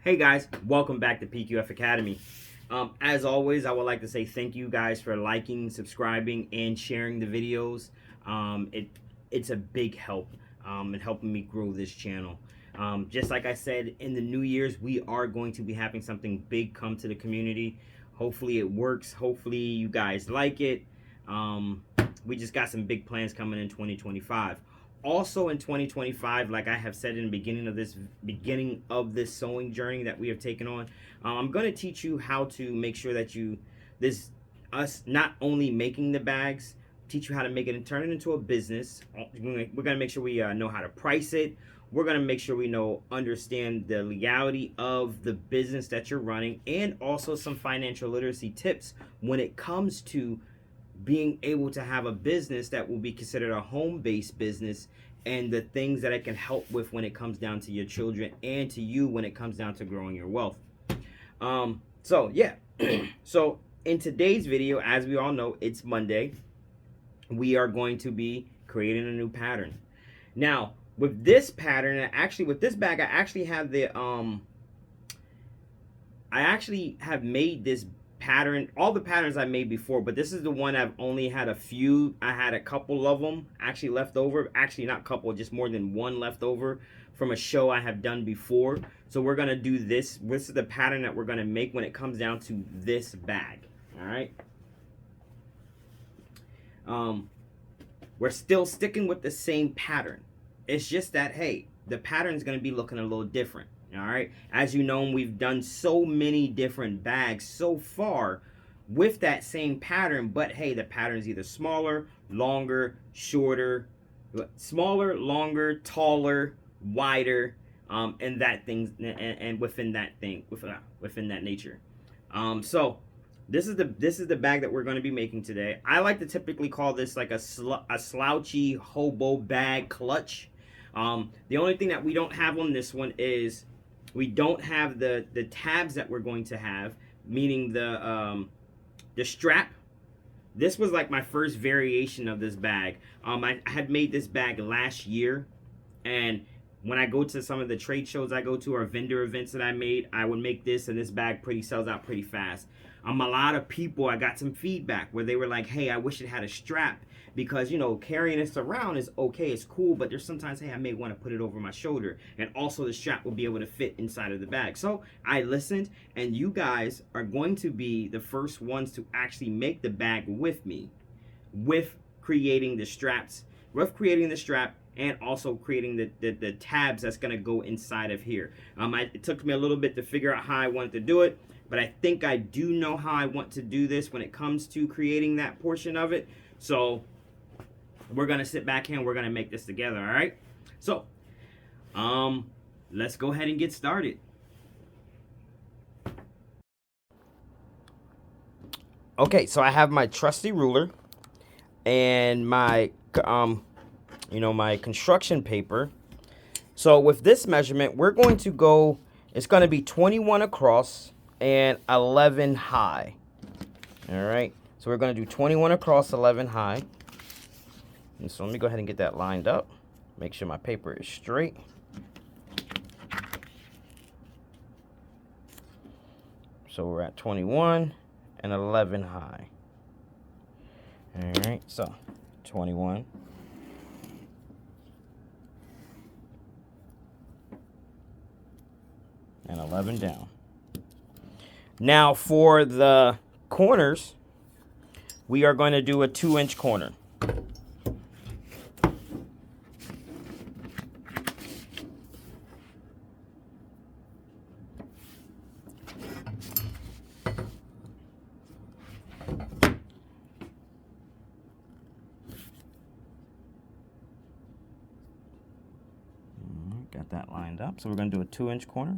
Hey guys, welcome back to PQF Academy. As always, I would like to say thank you guys for liking, subscribing, and sharing the videos. It's a big help in helping me grow this channel. Just like I said, in the New Year's, we are going to be having something big come to the community. Hopefully it works. Hopefully you guys like it. We just got some big plans coming in 2025. Also in 2025, like I have said in the beginning of this sewing journey that we have taken on, I'm going to teach you how to make sure that us not only making the bags, teach you how to make it and turn it into a business. We're going to make sure we know how to price it. We're going to make sure we understand the legality of the business that you're running, and also some financial literacy tips when it comes to being able to have a business that will be considered a home-based business, and the things that it can help with when it comes down to your children and to you when it comes down to growing your wealth. So yeah. So in today's video, as we all know, it's Monday. We are going to be creating a new pattern. Now, with this pattern, with this bag, I actually have made this pattern, all the patterns I made before, but this is the one I've only had a few. I had a couple of them actually left over. Actually, not a couple, just more than one left over from a show I have done before. So we're gonna do this. This is the pattern that we're gonna make when it comes down to this bag. All right. We're still sticking with the same pattern. It's just that, hey, the pattern is gonna be looking a little different. All right, as you know, we've done so many different bags so far with that same pattern, but hey, the pattern is either smaller, longer, shorter, smaller, longer, taller, wider, and that thing, and within that nature. So this is the bag that we're going to be making today. I like to typically call this like a slouchy hobo bag clutch. The only thing that we don't have on this one is we don't have the tabs that we're going to have, meaning the strap. This was like my first variation of this bag. I had made this bag last year, and when I go to some of the trade shows I go to or vendor events that I made, I would make this, and this bag sells out pretty fast. A lot of people, I got some feedback where they were like, hey, I wish it had a strap, because, you know, carrying this around is okay, it's cool, but there's sometimes, hey, I may want to put it over my shoulder, and also the strap will be able to fit inside of the bag. So I listened, and you guys are going to be the first ones to actually make the bag with me, with creating the straps, and also creating the tabs that's going to go inside of here. It took me a little bit to figure out how I wanted to do it, but I think I do know how I want to do this when it comes to creating that portion of it. So we're going to sit back here and we're going to make this together, all right? So let's go ahead and get started. Okay, so I have my trusty ruler and my my construction paper. So with this measurement, we're going to go, it's going to be 21 across and 11 high. All right, so we're going to do 21 across, 11 high. And so let me go ahead and get that lined up. Make sure my paper is straight. So we're at 21 and 11 high. All right, so 21. And 11 down. Now for the corners, we are going to do a 2-inch corner. Got that lined up. So we're going to do a 2-inch corner.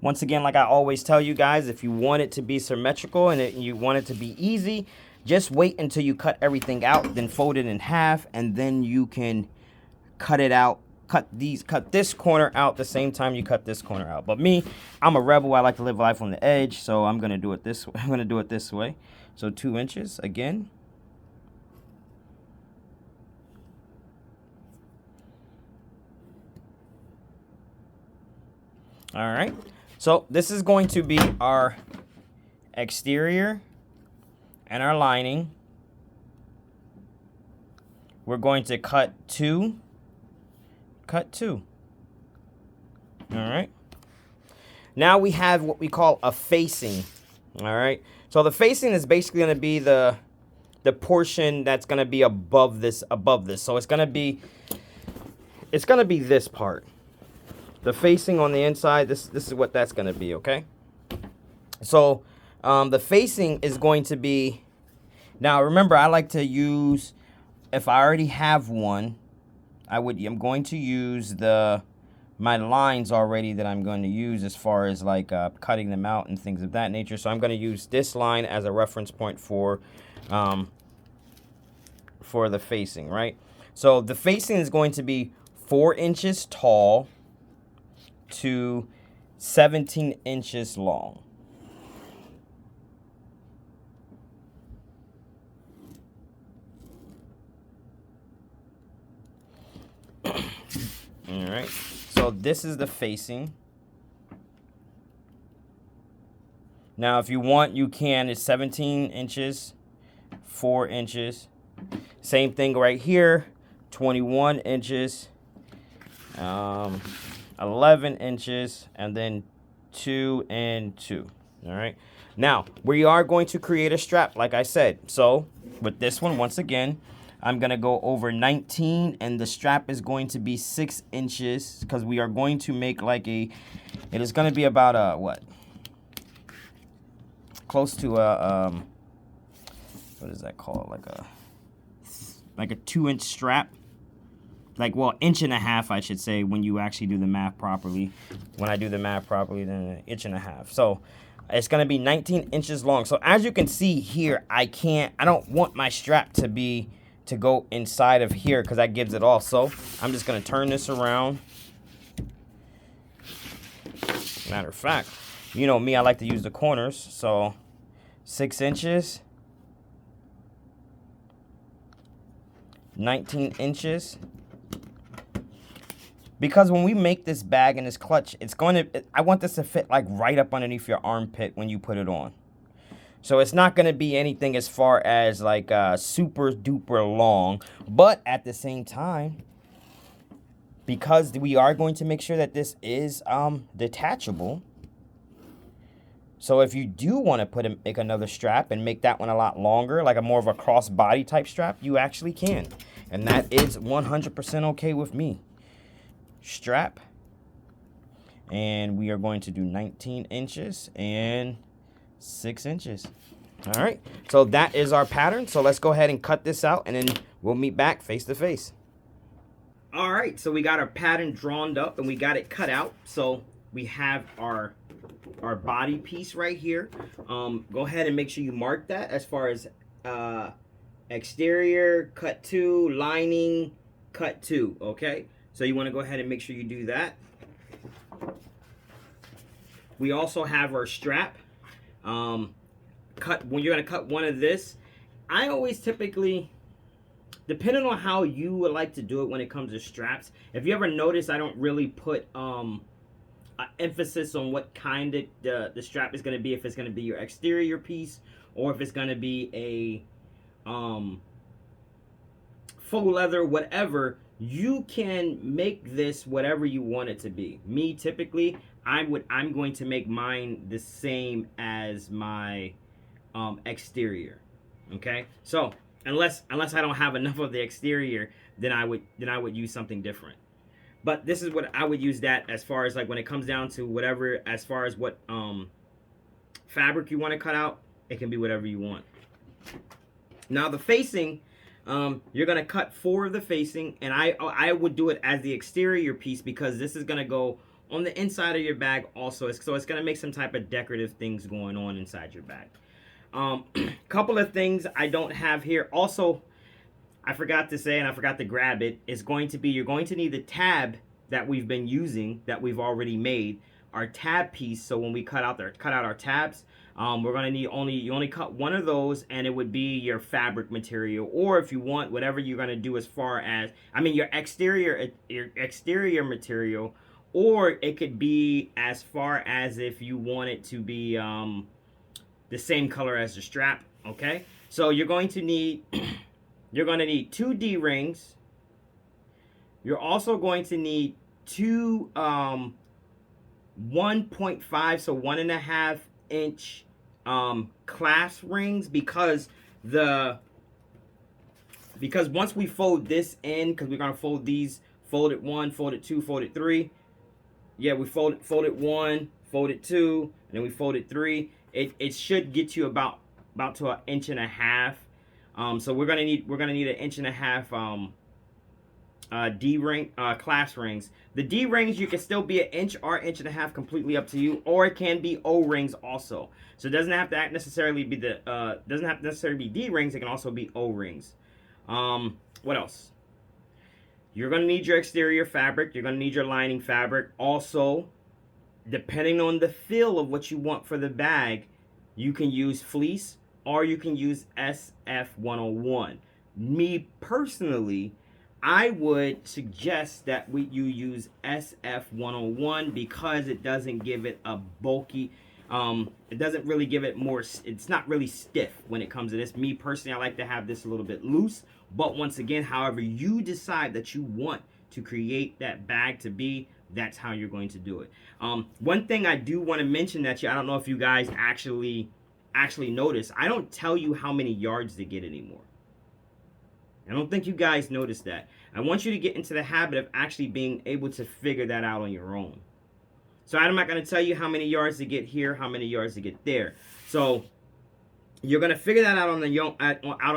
Once again, like I always tell you guys, if you want it to be symmetrical and you want it to be easy, just wait until you cut everything out, then fold it in half, and then you can cut it out. Cut this corner out the same time you cut this corner out. But me, I'm a rebel. I like to live life on the edge, so I'm gonna do it this way. I'm gonna do it this way. So 2 inches again. All right. So this is going to be our exterior and our lining. We're going to cut two. All right. Now we have what we call a facing. All right. So the facing is basically going to be the portion that's going to be above this. So it's going to be this part. The facing on the inside, this is what that's going to be, okay? So the facing is going to be, now remember, I like to use, if I already have one, I'm going to use my lines already that I'm going to use as far as like cutting them out and things of that nature. So I'm going to use this line as a reference point for the facing, right? So the facing is going to be 4 inches tall to 17 inches long. All right, so this is the facing. Now, if you want, you can. It's 17 inches, 4 inches. Same thing right here, 21 inches, 11 inches, and then 2 and 2. All right. Now, we are going to create a strap, like I said. So, with this one, once again, I'm going to go over 19, and the strap is going to be 6 inches, because we are going to make like it is going to be about what? Close to what is that called? Like a 2-inch strap. Like, well, 1.5 inches, I should say, when you actually do the math properly. When I do the math properly, then 1.5 inches. So it's going to be 19 inches long. So as you can see here, I don't want my strap to go inside of here because that gives it off. So I'm just going to turn this around. Matter of fact, you know me, I like to use the corners. So 6 inches, 19 inches. Because when we make this bag and this clutch, I want this to fit like right up underneath your armpit when you put it on. So it's not going to be anything as far as like super duper long. But at the same time, because we are going to make sure that this is detachable. So if you do want to make another strap and make that one a lot longer, like a more of a crossbody type strap, you actually can. And that is 100% okay with me. Strap, and we are going to do 19 inches and 6 inches. All right, so that is our pattern. So let's go ahead and cut this out, and then we'll meet back face to face. All right, so we got our pattern drawn up and we got it cut out. So we have our body piece right here. Go ahead and make sure you mark that as far as exterior cut 2, lining cut 2. Okay. So you want to go ahead and make sure you do that. We also have our strap. When you're going to cut one of this, I always typically, depending on how you would like to do it when it comes to straps, if you ever notice, I don't really put emphasis on what kind of the strap is going to be, if it's going to be your exterior piece or if it's going to be a faux leather, whatever. You can make this whatever you want it to be. Me, typically, I'm going to make mine the same as my exterior. Okay, so unless I don't have enough of the exterior, then I would use something different. But this is what I would use that as far as like when it comes down to whatever, as far as what fabric you want to cut out, it can be whatever you want. Now the facing. You're going to cut 4 of the facing, and I would do it as the exterior piece because this is going to go on the inside of your bag also. So it's going to make some type of decorative things going on inside your bag. Couple of things I don't have here. Also, I forgot to say, and I forgot to grab it, is going to be, you're going to need the tab that we've been using, that we've already made, our tab piece. So when we cut out our tabs, we're going to need you only cut one of those, and it would be your fabric material, or if you want, whatever you're going to do as far as, your exterior material, or it could be as far as if you want it to be the same color as the strap. Okay, so you're going to need you're going to need 2 D-rings. You're also going to need 2 1.5, so 1.5 inch clasp rings, because once we fold this in, because we're gonna fold these, fold it 1, fold it 2, fold it 3. Yeah, we fold it 1, fold it 2, and then we fold it 3. It should get you about to 1.5 inches. So we're gonna need 1.5 inches D-ring clasp rings. The D-rings, you can still be 1 inch or 1.5 inches, completely up to you, or it can be O-rings also. So it doesn't have to necessarily be D-rings. It can also be O-rings. What else? You're gonna need your exterior fabric. You're gonna need your lining fabric. Also, depending on the feel of what you want for the bag, you can use fleece or you can use SF101. Me personally, I would suggest that you use SF101 because it doesn't give it a bulky, it doesn't really give it more, it's not really stiff when it comes to this. Me personally, I like to have this a little bit loose, but once again, however you decide that you want to create that bag to be, that's how you're going to do it. One thing I do want to mention that I don't know if you guys actually notice, I don't tell you how many yards to get anymore. I don't think you guys notice that. I want you to get into the habit of actually being able to figure that out on your own. So I'm not going to tell you how many yards to get here, how many yards to get there. So you're going to figure that out on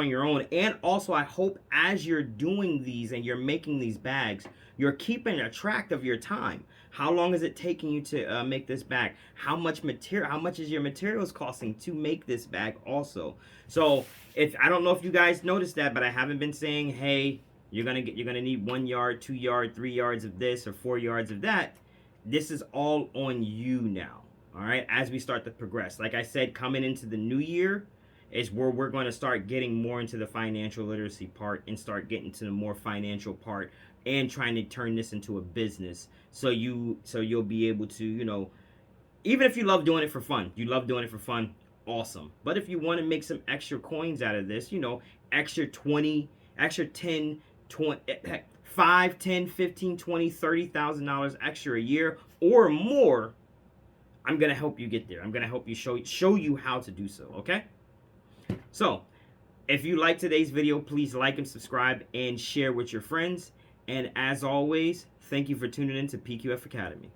your own. And also, I hope as you're doing these and you're making these bags, you're keeping a track of your time. How long is it taking you to make this bag? How much is your materials costing to make this bag also? So I don't know if you guys noticed that, but I haven't been saying, hey, you're gonna need 1 yard, 2 yard, 3 yards of this or 4 yards of that. This is all on you now. All right, as we start to progress. Like I said, coming into the new year is where we're going to start getting more into the financial literacy part and start getting to the more financial part and trying to turn this into a business. So you'll be able to, even if you love doing it for fun, awesome. But if you want to make some extra coins out of this, extra 20, extra 10, 20, 5, 10, 15, 20, $30,000 extra a year or more, I'm going to help you get there. I'm going to help you show you how to do so, okay? So, if you like today's video, please like and subscribe and share with your friends. And as always, thank you for tuning in to PQF Academy.